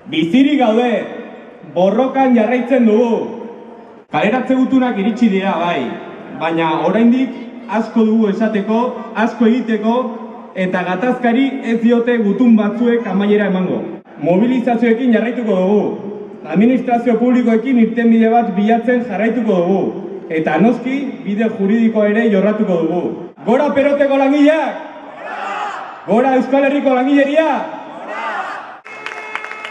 Bizirik gaude, borrokan jarraitzen dugu. Kaleratze gutunak iritsi dira bai, baina oraindik asko dugu esateko, asko egiteko, eta gatazkari ez diote gutun batzuek amaiera emango. Mobilizazioekin jarraituko dugu, administrazio publikoekin irtenbide bat bilatzen jarraituko dugu, eta noski bide juridikoa ere jorratuko dugu. Gora Peroteko langileak! Gora Euskal Herriko langileria!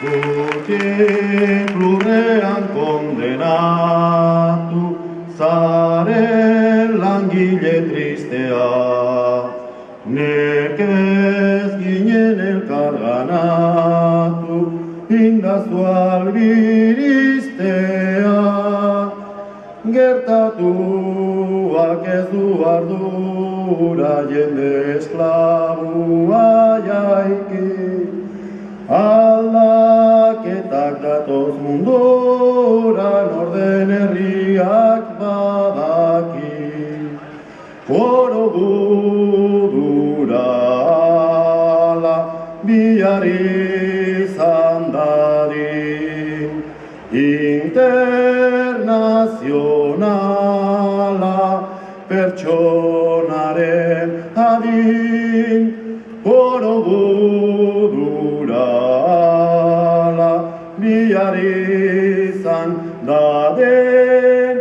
Gutik lurrean kondenatu, zaren langile tristea. Nekez ginen elkar ganatu, indazu albiristea. Gertatuak ez du ardura, jende esklabua jaiki. Aldaketak datoz munduran, orden herriak badaki. Oro gudura ala bihar izan dadin. Internazionala pertsonaren adin. Oro gudura ala bihar izan dadin.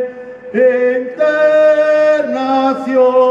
Internazionala